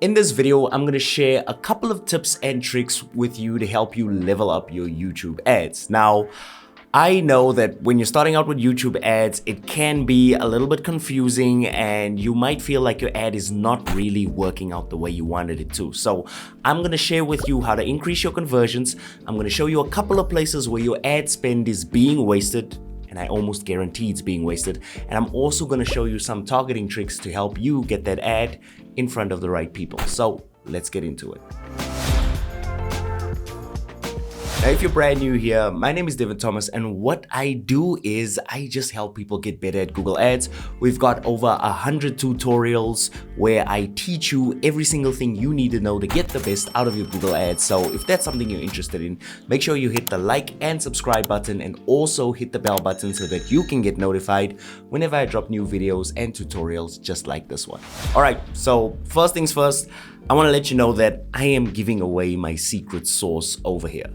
In this video, I'm going to share a couple of tips and tricks with you to help you level up your YouTube ads. Now, I know that when you're starting out with YouTube ads, it can be a little bit confusing and you might feel like your ad is not really working out the way you wanted it to. So I'm going to share with you how to increase your conversions. I'm going to show you a couple of places where your ad spend is being wasted, and I almost guarantee it's being wasted. And I'm also going to show you some targeting tricks to help you get that ad in front of the right people. So let's get into it. Now, if you're brand new here, my name is Devon and what I do is I just help people get better at Google Ads. We've got over 100 tutorials where I teach you every single thing you need to know to get the best out of your Google Ads. So if that's something you're interested in, make sure you hit the like and subscribe button and also hit the bell button so that you can get notified whenever I drop new videos and tutorials just like this one. All right, so first things first, I want to let you know that I am giving away my secret sauce over here.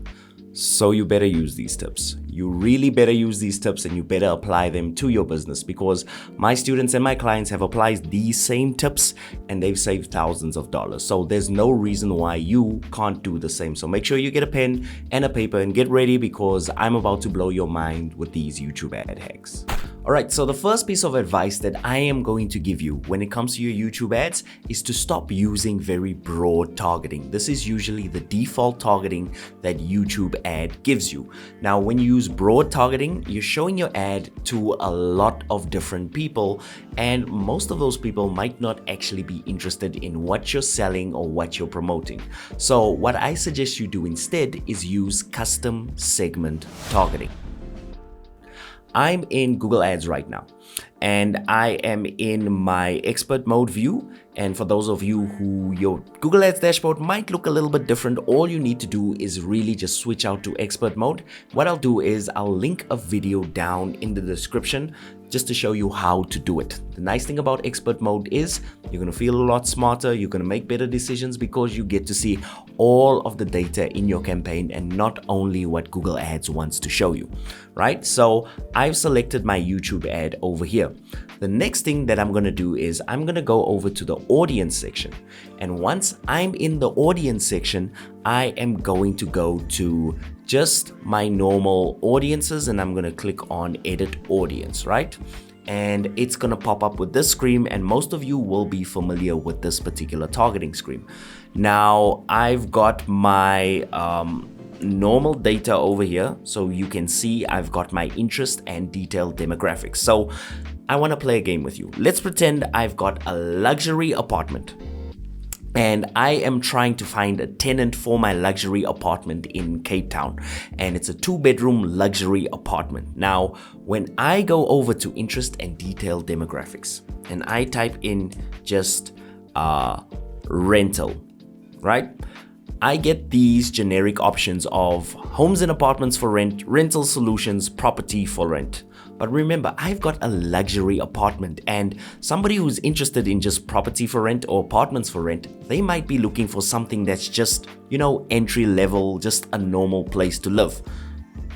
So you better use these tips. You really better use these tips and you better apply them to your business, because my students and my clients have applied these same tips and they've saved thousands of dollars. So there's no reason why you can't do the same. So make sure you get a pen and a paper and get ready, because I'm about to blow your mind with these YouTube ad hacks. Alright, so the first piece of advice that I am going to give you when it comes to your YouTube ads is to stop using very broad targeting. This is usually the default targeting that YouTube ad gives you. Now, when you use broad targeting, you're showing your ad to a lot of different people, and most of those people might not actually be interested in what you're selling or what you're promoting. So what I suggest you do instead is use custom segment targeting. I'm in Google Ads right now and I am in my expert mode view. And for those of you who your Google Ads dashboard might look a little bit different, all you need to do is really just switch out to expert mode. What I'll do is I'll link a video down in the description just to show you how to do it. The nice thing about expert mode is you're going to feel a lot smarter, you're going to make better decisions because you get to see all of the data in your campaign and not only what Google Ads wants to show you, right? So I've selected my YouTube ad over here. The next thing that I'm going to do is I'm going to go over to the audience section. And once I'm in the audience section, I am going to go to just my normal audiences and I'm going to click on edit audience, right? And it's going to pop up with this screen, and most of you will be familiar with this particular targeting screen. Now I've got my normal data over here, so you can see I've got my interest and detailed demographics. So I want to play a game with you. Let's pretend I've got a luxury apartment and I am trying to find a tenant for my luxury apartment in Cape Town, and it's a 2-bedroom luxury apartment. Now, when I go over to interest and detailed demographics and I type in just rental, right? I get these generic options of homes and apartments for rent, rental solutions, property for rent. But remember, I've got a luxury apartment, and somebody who's interested in just property for rent or apartments for rent, they might be looking for something that's just, entry level, just a normal place to live.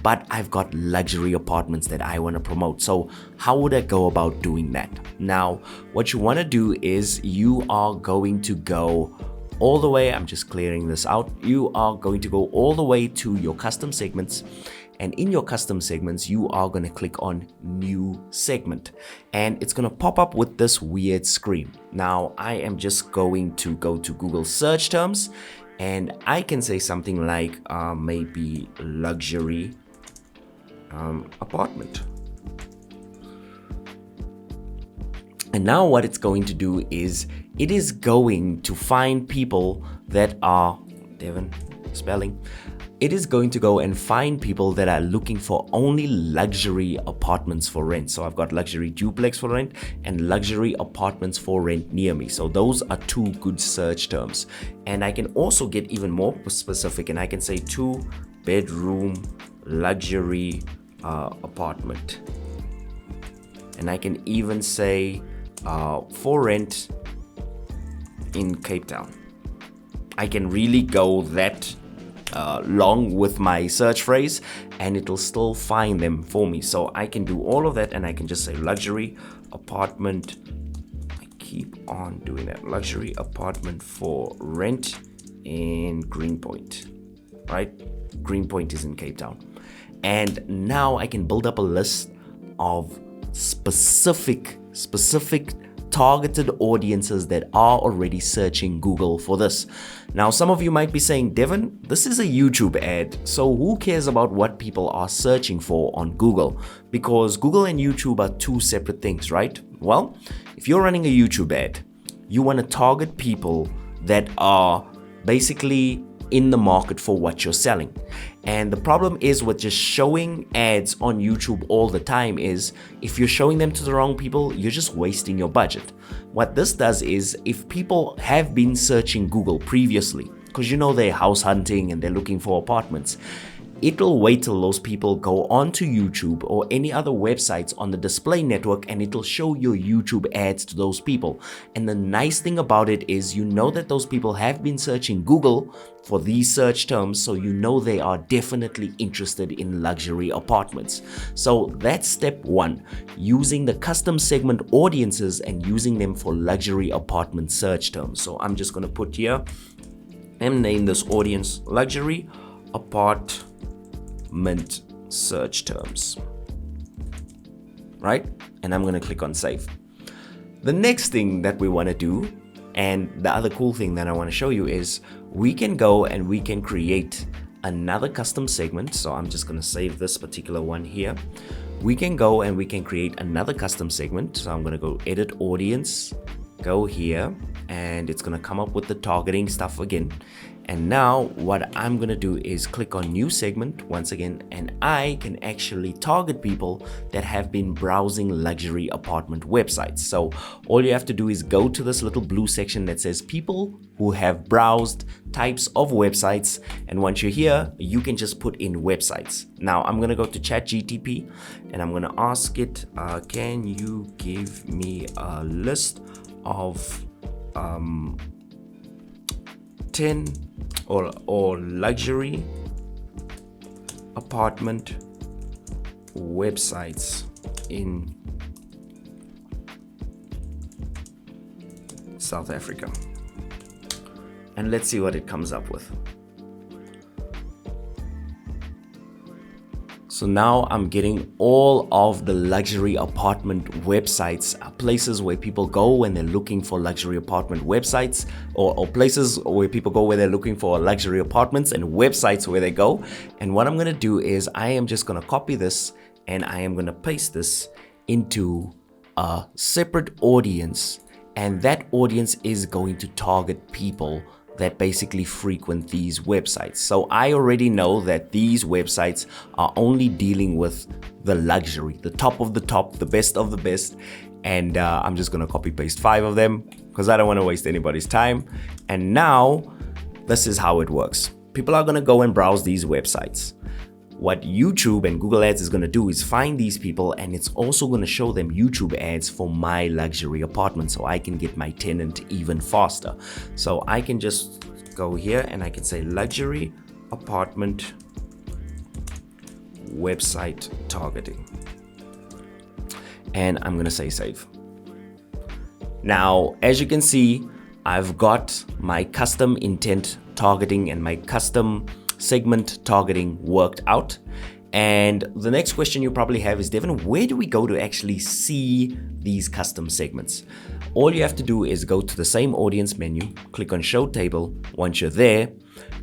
But I've got luxury apartments that I want to promote. So how would I go about doing that? Now, what you want to do is you are going to go all the way, I'm just clearing this out. You are going to go all the way to your custom segments. And in your custom segments, you are going to click on new segment and it's going to pop up with this weird screen. Now, I am just going to go to Google search terms and I can say something like maybe luxury apartment. And now what it's going to do is it is going to find people that are, Devon, spelling. It is going to go and find people that are looking for only luxury apartments for rent. So I've got luxury duplex for rent and luxury apartments for rent near me. So those are two good search terms. And I can also get even more specific and I can say 2-bedroom luxury apartment. And I can even say for rent in Cape Town. I can really go that long with my search phrase and it'll still find them for me. So I can do all of that and I can just say luxury apartment keep on doing that. Luxury apartment for rent in Greenpoint, right? Greenpoint is in Cape Town. And now I can build up a list of specific targeted audiences that are already searching Google for this. Now, some of you might be saying, Devon, this is a YouTube ad, so who cares about what people are searching for on Google? Because Google and YouTube are two separate things, right? Well, if you're running a YouTube ad, you want to target people that are basically in the market for what you're selling. And the problem is with just showing ads on YouTube all the time is if you're showing them to the wrong people, you're just wasting your budget. What this does is if people have been searching Google previously, because you know they're house hunting and they're looking for apartments, it'll wait till those people go onto YouTube or any other websites on the display network and it'll show your YouTube ads to those people. And the nice thing about it is you know that those people have been searching Google for these search terms, so you know they are definitely interested in luxury apartments. So that's step one, using the custom segment audiences and using them for luxury apartment search terms. So I'm just going to put here and name this audience luxury apartment search terms, right? And I'm going to click on save. The next thing that we want to do, and the other cool thing that I want to show you, is we can go and we can create another custom segment. So I'm just going to save this particular one here. We can go and we can create another custom segment. So I'm going to go edit audience, go here, and it's going to come up with the targeting stuff again. And now what I'm going to do is click on new segment once again, and I can actually target people that have been browsing luxury apartment websites. So all you have to do is go to this little blue section that says people who have browsed types of websites. And once you're here, you can just put in websites. Now I'm going to go to ChatGPT and I'm going to ask it, can you give me a list of 10 or luxury apartment websites in South Africa, and let's see what it comes up with. So now I'm getting all of the luxury apartment websites, places where people go when they're looking for luxury apartment websites, or places where people go where they're looking for luxury apartments, and websites where they go. And what I'm going to do is I am just going to copy this and I am going to paste this into a separate audience, and that audience is going to target people that basically frequent these websites. So I already know that these websites are only dealing with the luxury, the top of the top, the best of the best. And I'm just gonna copy paste 5 of them because I don't want to waste anybody's time. And now this is how it works. People are gonna go and browse these websites. What YouTube and Google Ads is going to do is find these people, and it's also going to show them YouTube ads for my luxury apartment so I can get my tenant even faster. So I can just go here and I can say luxury apartment website targeting. And I'm going to say save. Now, as you can see, I've got my custom intent targeting and my custom segment targeting worked out. And the next question you probably have is, Devon, where do we go to actually see these custom segments? All you have to do is go to the same audience menu, click on show table. Once you're there,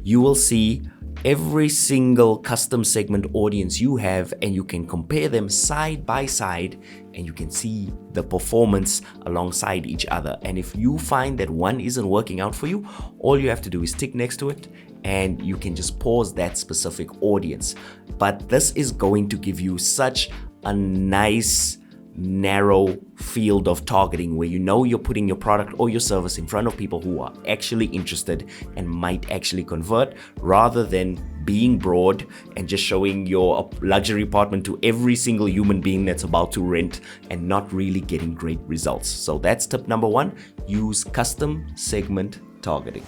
you will see every single custom segment audience you have, and you can compare them side by side and you can see the performance alongside each other. And if you find that one isn't working out for you, all you have to do is tick next to it and you can just pause that specific audience. But this is going to give you such a nice narrow field of targeting where you know you're putting your product or your service in front of people who are actually interested and might actually convert, rather than being broad and just showing your luxury apartment to every single human being that's about to rent and not really getting great results. So that's tip number 1, use custom segment targeting.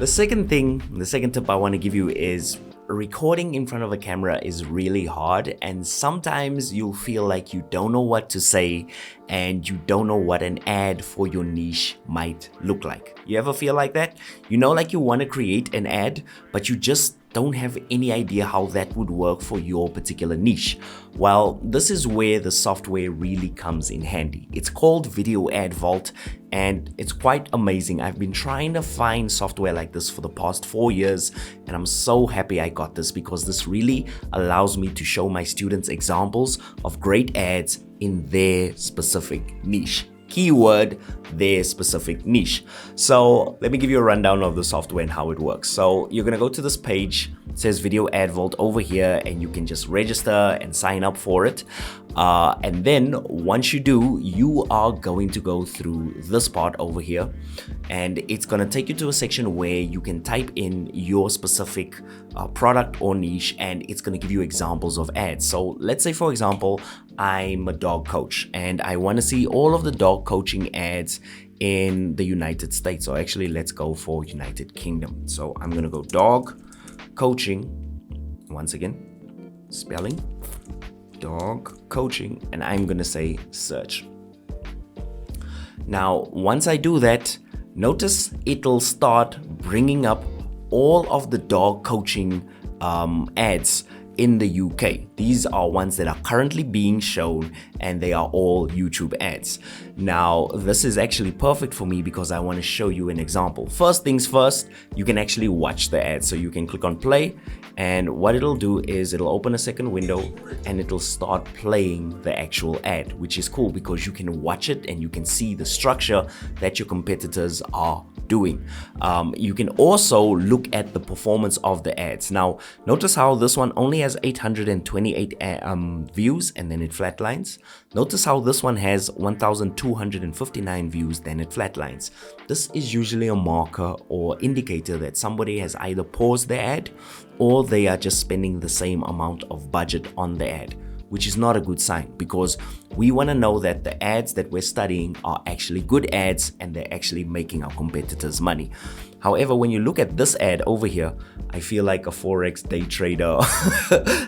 The second tip I want to give you is recording in front of a camera is really hard, and sometimes you'll feel like you don't know what to say and you don't know what an ad for your niche might look like. You ever feel like that? You know, like you want to create an ad, but you just don't have any idea how that would work for your particular niche. Well, this is where the software really comes in handy. It's called Video Ad Vault, and it's quite amazing. I've been trying to find software like this for the past 4 years, and I'm so happy I got this because this really allows me to show my students examples of great ads in their specific niche. Keyword, their specific niche. So let me give you a rundown of the software and how it works. So you're gonna go to this page, it says Video Ad Vault over here, and you can just register and sign up for it. And then once you do, you are going to go through this part over here, and it's gonna take you to a section where you can type in your specific product or niche, and it's gonna give you examples of ads. So let's say, for example, I'm a dog coach and I want to see all of the dog coaching ads in the United States. So actually, let's go for United Kingdom. So I'm going to go dog coaching. Once again, spelling dog coaching, and I'm going to say search. Now, once I do that, notice it'll start bringing up all of the dog coaching ads in the UK. These are ones that are currently being shown, and they are all YouTube ads. Now, this is actually perfect for me because I want to show you an example. First things first, you can actually watch the ad. So you can click on play, and what it'll do is it'll open a second window and it'll start playing the actual ad, which is cool because you can watch it and you can see the structure that your competitors are doing. You can also look at the performance of the ads. Now, notice how this one only has 828 views and then it flatlines. Notice how this one has 1,259 views, then it flatlines. This is usually a marker or indicator that somebody has either paused the ad or they are just spending the same amount of budget on the ad, which is not a good sign because we want to know that the ads that we're studying are actually good ads and they're actually making our competitors money. However, when you look at this ad over here, I feel like a Forex day trader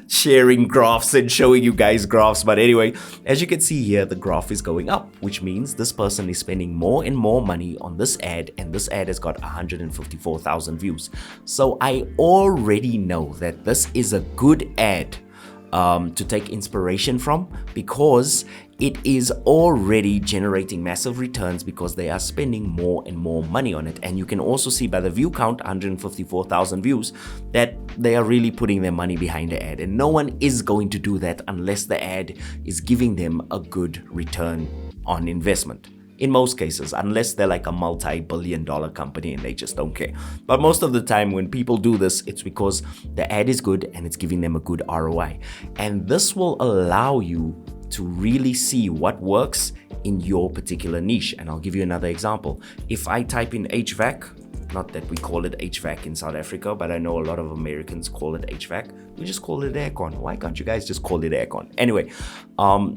sharing graphs and showing you guys graphs. But anyway, as you can see here, the graph is going up, which means this person is spending more and more money on this ad, and this ad has got 154,000 views. So I already know that this is a good ad to take inspiration from because it is already generating massive returns because they are spending more and more money on it. And you can also see by the view count, 154,000 views, that they are really putting their money behind the ad. And no one is going to do that unless the ad is giving them a good return on investment. In most cases, unless they're like a multi-billion-dollar company and they just don't care. But most of the time when people do this, it's because the ad is good and it's giving them a good ROI. And this will allow you to really see what works in your particular niche. And I'll give you another example. If I type in HVAC, not that we call it HVAC in South Africa, but I know a lot of Americans call it HVAC. We just call it aircon. Why can't you guys just call it aircon? Anyway,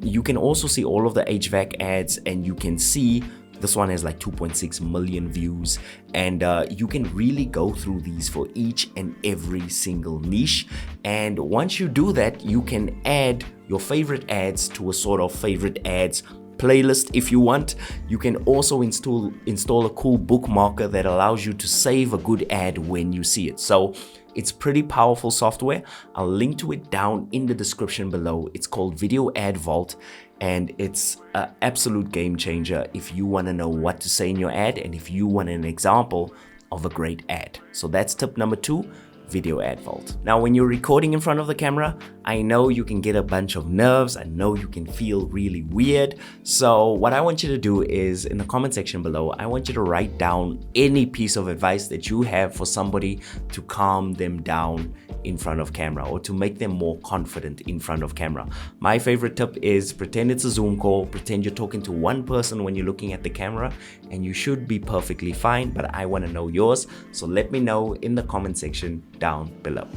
you can also see all of the HVAC ads, and you can see this one has like 2.6 million views, and you can really go through these for each and every single niche. And once you do that, you can add your favorite ads to a sort of favorite ads playlist if you want. You can also install a cool bookmarker that allows you to save a good ad when you see it. So it's pretty powerful software. I'll link to it down in the description below. It's called Video Ad Vault, and it's an absolute game changer if you want to know what to say in your ad and if you want an example of a great ad. So that's tip number 2. Video Ad Vault. Now, when you're recording in front of the camera, I know you can get a bunch of nerves. I know you can feel really weird. So what I want you to do is in the comment section below, I want you to write down any piece of advice that you have for somebody to calm them down in front of camera or to make them more confident in front of camera. My favorite tip is pretend it's a Zoom call, pretend you're talking to one person when you're looking at the camera, and you should be perfectly fine, but I want to know yours. So let me know in the comment section down below.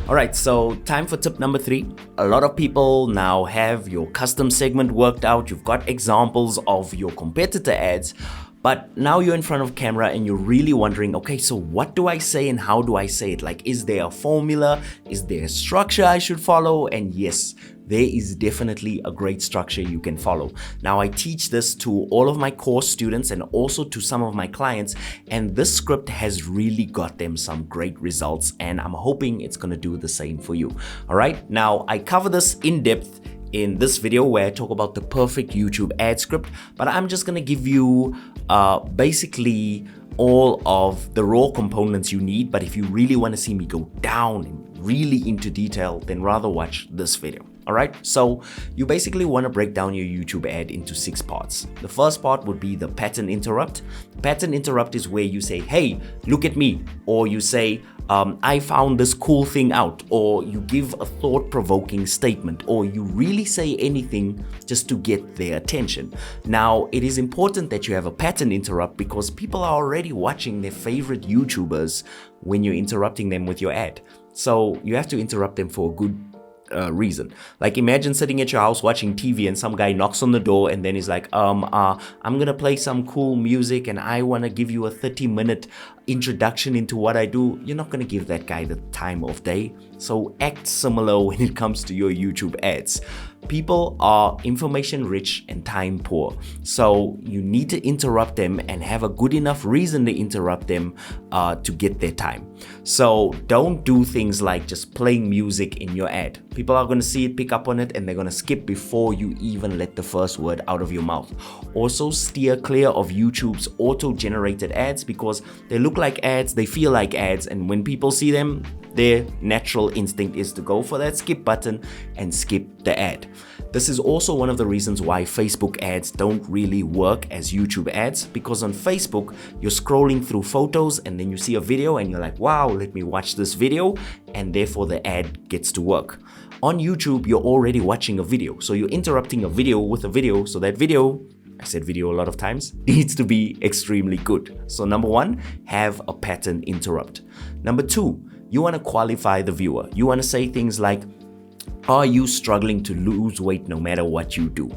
Alright, so time for tip number 3. A lot of people now have your custom segment worked out. You've got examples of your competitor ads, But now you're in front of camera and you're really wondering, okay, so what do I say and how do I say it? Like, is there a formula? Is there a structure I should follow? And yes, there is definitely a great structure you can follow. Now, I teach this to all of my course students and also to some of my clients, and this script has really got them some great results, and I'm hoping it's gonna do the same for you. All right, now I cover this in depth in this video where I talk about the perfect YouTube ad script, but I'm just gonna give you basically all of the raw components you need. But if you really want to see me go down really into detail, then rather watch this video. All right, so you basically want to break down your YouTube ad into 6 parts. The first part would be the pattern interrupt. Pattern interrupt is where you say, hey, look at me, or you say, I found this cool thing out, or you give a thought-provoking statement, or you really say anything just to get their attention. Now, it is important that you have a pattern interrupt because people are already watching their favorite YouTubers when you're interrupting them with your ad. So you have to interrupt them for a good reason. Like, imagine sitting at your house watching TV and some guy knocks on the door and then he's like, I'm gonna play some cool music and I want to give you a 30-minute introduction into what I do. You're not gonna give that guy the time of day. So act similar when it comes to your YouTube ads. People are information rich and time poor. So you need to interrupt them and have a good enough reason to interrupt them to get their time. So don't do things like just playing music in your ad. People are going to see it, pick up on it, and they're going to skip before you even let the first word out of your mouth. Also, steer clear of YouTube's auto-generated ads because they look like ads, they feel like ads, and when people see them, their natural instinct is to go for that skip button and skip the ad. This is also one of the reasons why Facebook ads don't really work as YouTube ads, because on Facebook, you're scrolling through photos and then you see a video and you're like, wow, let me watch this video, and therefore the ad gets to work. On YouTube, you're already watching a video, so you're interrupting a video with a video, so that video, I said video a lot of times, needs to be extremely good. So number 1, have a pattern interrupt. Number 2, you want to qualify the viewer. You want to say things like, are you struggling to lose weight no matter what you do?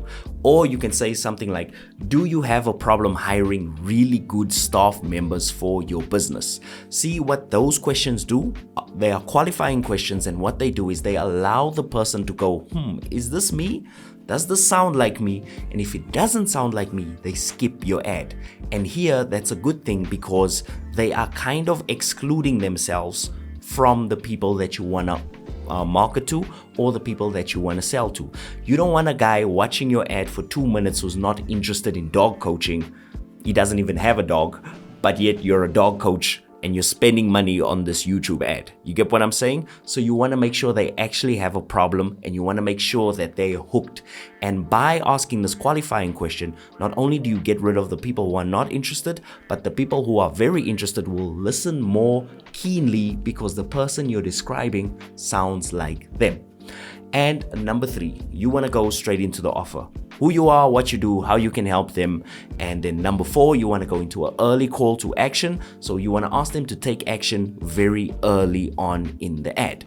Or you can say something like, do you have a problem hiring really good staff members for your business? See what those questions do? They are qualifying questions, and what they do is they allow the person to go, is this me? Does this sound like me? And if it doesn't sound like me, they skip your ad. And here, that's a good thing because they are kind of excluding themselves from the people that you want to market to or the people that you want to sell to. You don't want a guy watching your ad for 2 minutes who's not interested in dog coaching. He doesn't even have a dog, but yet you're a dog coach and you're spending money on this YouTube ad. You get what I'm saying? So you want to make sure they actually have a problem, and you want to make sure that they're hooked. And by asking this qualifying question, not only do you get rid of the people who are not interested, but the people who are very interested will listen more keenly because the person you're describing sounds like them. And number 3, you want to go straight into the offer. Who you are, what you do, how you can help them. And then number 4, you want to go into an early call to action. So you want to ask them to take action very early on in the ad.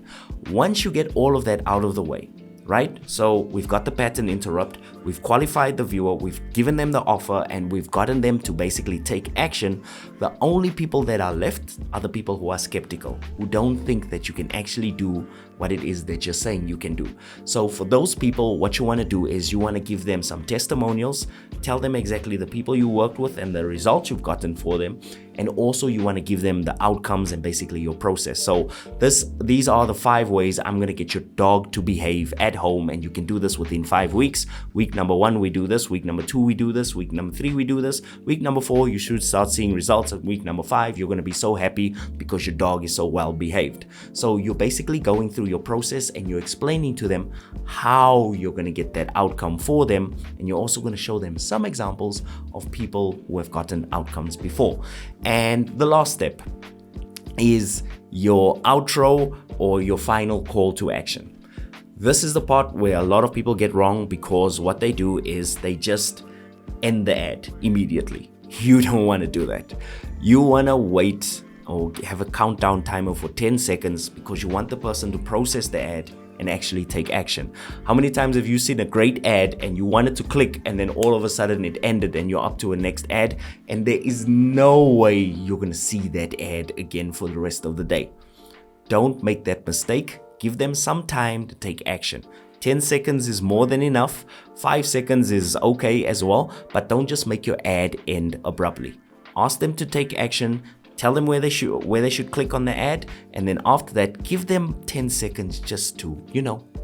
Once you get all of that out of the way, right? So we've got the pattern interrupt, we've qualified the viewer, we've given them the offer, and we've gotten them to basically take action. The only people that are left are the people who are skeptical, who don't think that you can actually do what it is that you're saying you can do. So for those people, what you want to do is you want to give them some testimonials, tell them exactly the people you worked with and the results you've gotten for them, and also you want to give them the outcomes and basically your process. So these are the 5 ways I'm going to get your dog to behave at home, and you can do this within 5 weeks. Week number 1 we do this, week number 2 we do this, week number 3 we do this, week number 4 you should start seeing results, and week number 5 you're going to be so happy because your dog is so well behaved. So you're basically going through your process and you're explaining to them how you're going to get that outcome for them, and you're also going to show them some examples of people who have gotten outcomes before. And the last step is your outro or your final call to action. This is the part where a lot of people get wrong because what they do is they just end the ad immediately. You don't want to do that. You want to wait or have a countdown timer for 10 seconds because you want the person to process the ad and actually take action. How many times have you seen a great ad and you wanted to click and then all of a sudden it ended and you're up to a next ad and there is no way you're going to see that ad again for the rest of the day? Don't make that mistake. Give them some time to take action. 10 seconds is more than enough. 5 seconds is okay as well, but don't just make your ad end abruptly. Ask them to take action. Tell them where they should click on the ad, and then after that, give them 10 seconds just to,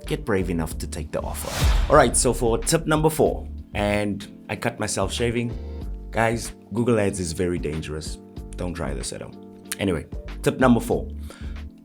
get brave enough to take the offer. All right, so for tip number 4, and I cut myself shaving. Guys, Google Ads is very dangerous. Don't try this at home. Anyway, tip number 4.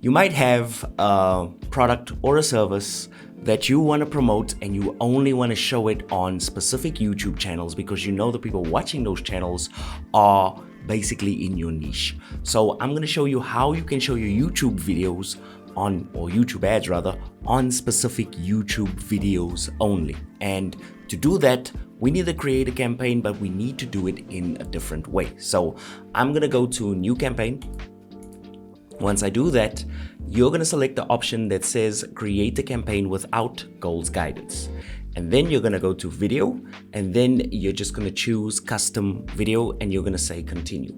You might have a product or a service that you want to promote and you only want to show it on specific YouTube channels because you know the people watching those channels are basically in your niche. So I'm going to show you how you can show your YouTube videos or YouTube ads rather, on specific YouTube videos only. And to do that, we need to create a campaign, but we need to do it in a different way. So I'm going to go to new campaign. Once I do that, you're going to select the option that says create a campaign without goals guidance. And then you're going to go to video, and then you're just going to choose custom video and you're going to say continue.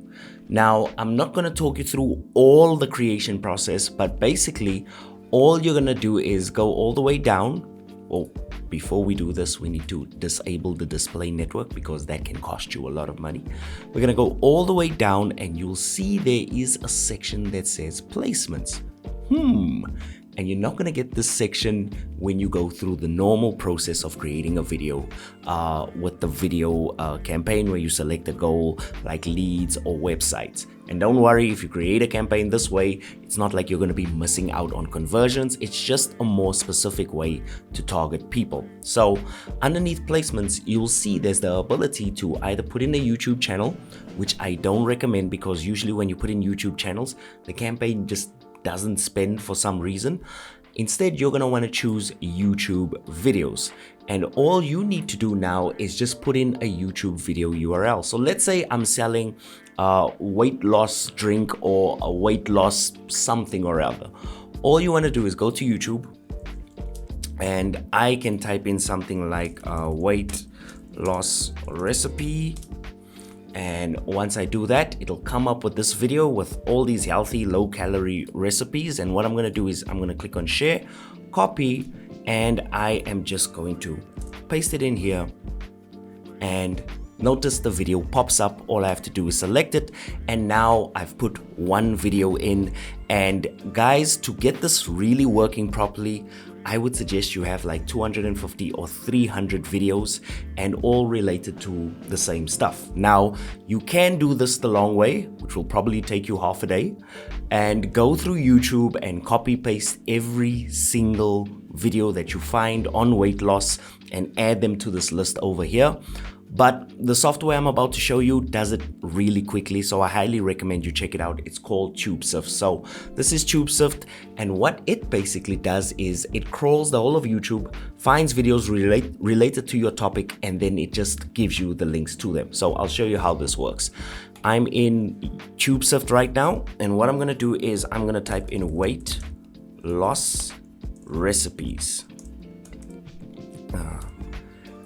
Now, I'm not going to talk you through all the creation process, but basically all you're going to do is go all the way down. Well, before we do this, we need to disable the display network because that can cost you a lot of money. We're going to go all the way down and you'll see there is a section that says placements. And you're not going to get this section when you go through the normal process of creating a video with the video campaign where you select a goal like leads or websites. And don't worry, if you create a campaign this way, it's not like you're going to be missing out on conversions. It's just a more specific way to target people. So underneath placements, you'll see there's the ability to either put in a YouTube channel, which I don't recommend because usually when you put in YouTube channels, the campaign just doesn't spend for some reason. Instead, you're going to want to choose YouTube videos. And all you need to do now is just put in a YouTube video URL. So let's say I'm selling a weight loss drink or a weight loss something or other. All you want to do is go to YouTube, and I can type in something like a weight loss recipe. And once I do that, it'll come up with this video with all these healthy, low-calorie recipes. And what I'm going to do is I'm going to click on share, copy, and I am just going to paste it in here. And notice the video pops up. All I have to do is select it. And now I've put one video in. And guys, to get this really working properly, I would suggest you have like 250 or 300 videos and all related to the same stuff. Now, you can do this the long way, which will probably take you half a day, and go through YouTube and copy paste every single video that you find on weight loss and add them to this list over here. But the software I'm about to show you does it really quickly, so I highly recommend you check it out. It's called TubeSift. So this is TubeSift, and what it basically does is it crawls the whole of YouTube, finds videos related to your topic, and then it just gives you the links to them. So I'll show you how this works. I'm in TubeSift right now, and what I'm going to do is I'm going to type in weight loss recipes.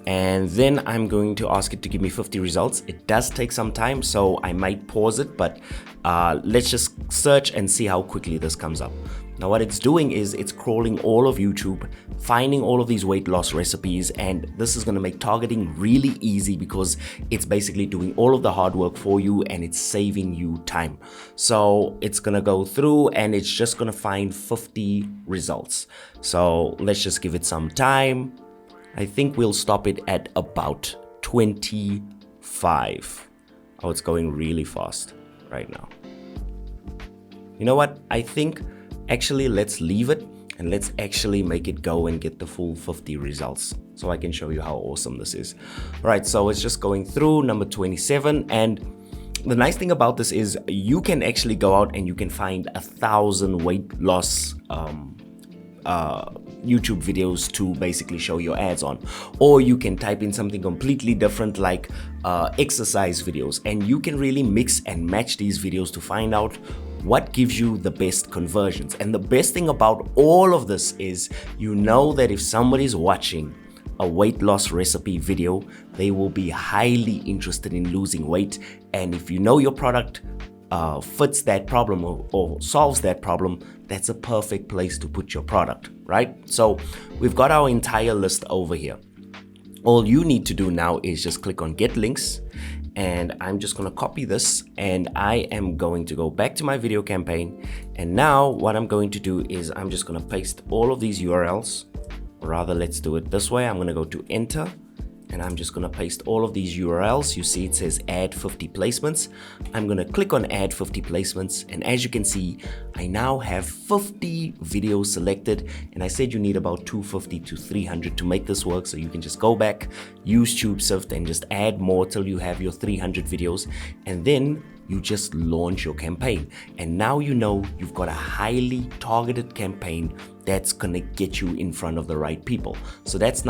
And then I'm going to ask it to give me 50 results. It does take some time, so I might pause it, but let's just search and see how quickly this comes up. Now what it's doing is it's crawling all of YouTube, finding all of these weight loss recipes, and this is going to make targeting really easy because it's basically doing all of the hard work for you and it's saving you time. So it's going to go through and it's just going to find 50 results. So let's just give it some time. I think we'll stop it at about 25. Oh, it's going really fast right now. You know what? I think actually let's leave it and let's actually make it go and get the full 50 results so I can show you how awesome this is. All right, so it's just going through number 27, and the nice thing about this is you can actually go out and you can find 1,000 weight loss YouTube videos to basically show your ads on, or you can type in something completely different like exercise videos, and you can really mix and match these videos to find out what gives you the best conversions. And the best thing about all of this is you know that if somebody's watching a weight loss recipe video, they will be highly interested in losing weight. And if you know your product fits that problem or solves that problem, that's a perfect place to put your product, right? So we've got our entire list over here. All you need to do now is just click on get links, and I'm just going to copy this, and I am going to go back to my video campaign. And now what I'm going to do is I'm just going to paste all of these URLs. Or rather, let's do it this way. I'm going to go to enter, and I'm just going to paste all of these URLs. You see it says add 50 placements. I'm going to click on add 50 placements, and as you can see, I now have 50 videos selected, and I said you need about 250 to 300 to make this work. So you can just go back, use TubeSift, and just add more till you have your 300 videos, and then you just launch your campaign. And now you know you've got a highly targeted campaign that's gonna get you in front of the right people. So that's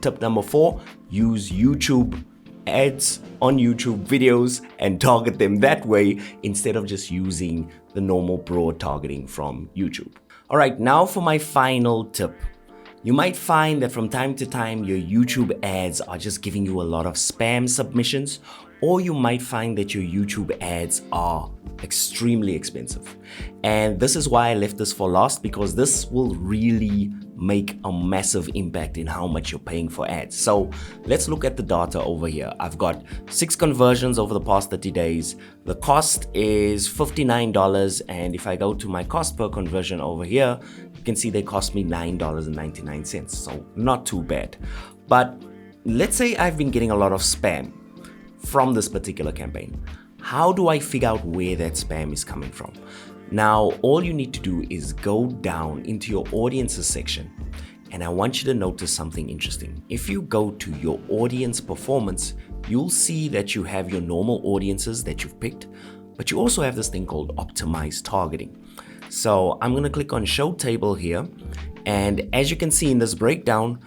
tip number 4, use YouTube ads on YouTube videos and target them that way instead of just using the normal broad targeting from YouTube. All right, now for my final tip. You might find that from time to time your YouTube ads are just giving you a lot of spam submissions, or you might find that your YouTube ads are extremely expensive. And this is why I left this for last, because this will really make a massive impact in how much you're paying for ads. So let's look at the data over here. I've got 6 conversions over the past 30 days. The cost is $59, and if I go to my cost per conversion over here, you can see they cost me $9.99, so not too bad. But let's say I've been getting a lot of spam from this particular campaign. How do I figure out where that spam is coming from? Now, all you need to do is go down into your audiences section, and I want you to notice something interesting. If you go to your audience performance, you'll see that you have your normal audiences that you've picked, but you also have this thing called optimized targeting. So I'm going to click on show table here, and as you can see in this breakdown,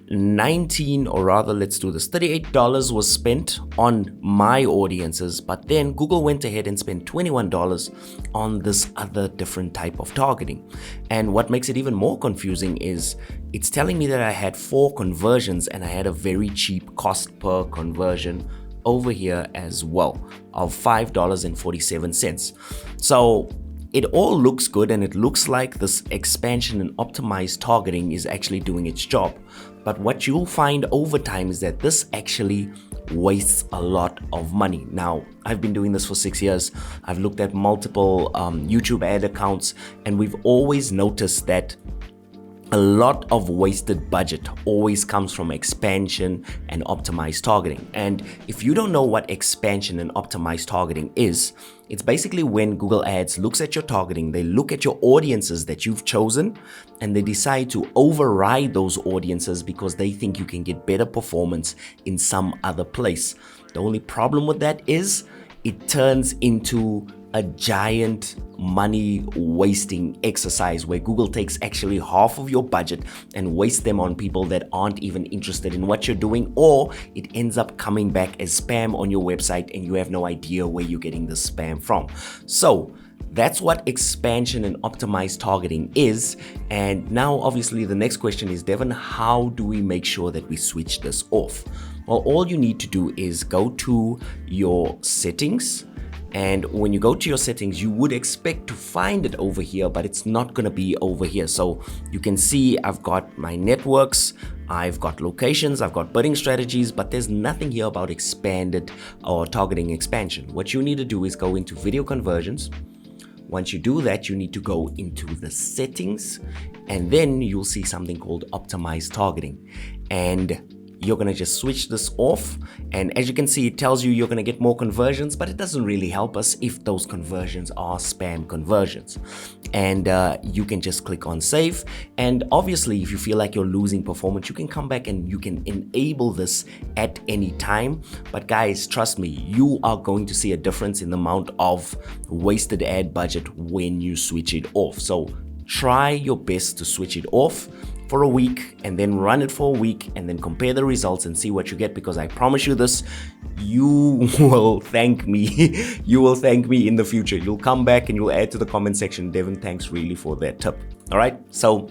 $38 was spent on my audiences, but then Google went ahead and spent $21 on this other different type of targeting. And what makes it even more confusing is it's telling me that I had 4 conversions and I had a very cheap cost per conversion over here as well of $5.47. So it all looks good, and it looks like this expansion and optimized targeting is actually doing its job. But what you'll find over time is that this actually wastes a lot of money. Now, I've been doing this for 6 years. I've looked at multiple YouTube ad accounts, and we've always noticed that a lot of wasted budget always comes from expansion and optimized targeting. And if you don't know what expansion and optimized targeting is, it's basically when Google Ads looks at your targeting, they look at your audiences that you've chosen, and they decide to override those audiences because they think you can get better performance in some other place. The only problem with that is it turns into a giant money wasting exercise where Google takes actually half of your budget and wastes them on people that aren't even interested in what you're doing, or it ends up coming back as spam on your website and you have no idea where you're getting the spam from. So that's what expansion and optimized targeting is. And now obviously the next question is, Devon, how do we make sure that we switch this off? Well, all you need to do is go to your settings. And when you go to your settings, you would expect to find it over here, but it's not going to be over here. So you can see I've got my networks, I've got locations, I've got bidding strategies, but there's nothing here about expanded or targeting expansion. What you need to do is go into video conversions. Once you do that, you need to go into the settings, and then you'll see something called optimized targeting. And you're going to just switch this off, and as you can see, it tells you you're going to get more conversions, but it doesn't really help us if those conversions are spam conversions. And you can just click on save, and obviously if you feel like you're losing performance, you can come back and you can enable this at any time. But guys, trust me, you are going to see a difference in the amount of wasted ad budget when you switch it off. So try your best to switch it off for a week and then run it for a week and then compare the results and see what you get, because I promise you this, you will thank me. You will thank me in the future. You'll come back and you'll add to the comment section, Devon, thanks really for that tip. All right, so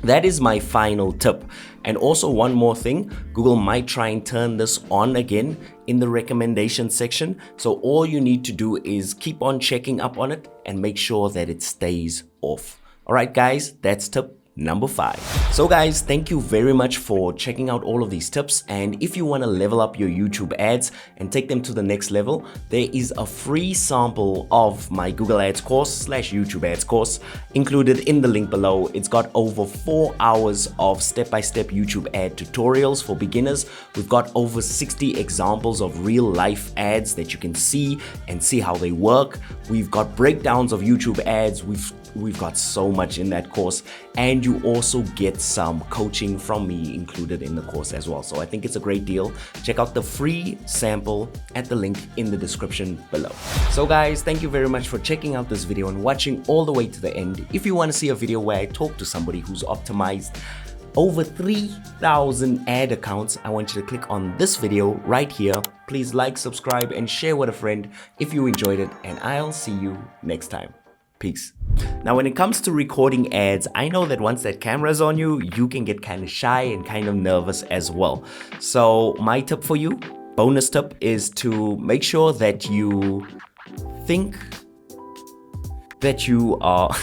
that is my final tip. And also one more thing, Google might try and turn this on again in the recommendation section. So all you need to do is keep on checking up on it and make sure that it stays off. All right, guys, that's tip number 5. So guys, thank you very much for checking out all of these tips. And if you want to level up your YouTube ads and take them to the next level, there is a free sample of my Google Ads course / YouTube ads course included in the link below. It's got over 4 hours of step-by-step YouTube ad tutorials for beginners. We've got over 60 examples of real life ads that you can see and see how they work. We've got breakdowns of YouTube ads. We've got so much in that course, and you also get some coaching from me included in the course as well. So I think it's a great deal. Check out the free sample at the link in the description below. So guys, thank you very much for checking out this video and watching all the way to the end. If you want to see a video where I talk to somebody who's optimized over 3,000 ad accounts, I want you to click on this video right here. Please like, subscribe, and share with a friend if you enjoyed it, and I'll see you next time. Peace. Now, when it comes to recording ads, I know that once that camera's on you, you can get kind of shy and kind of nervous as well. So my tip for you, bonus tip, is to make sure that you think that you are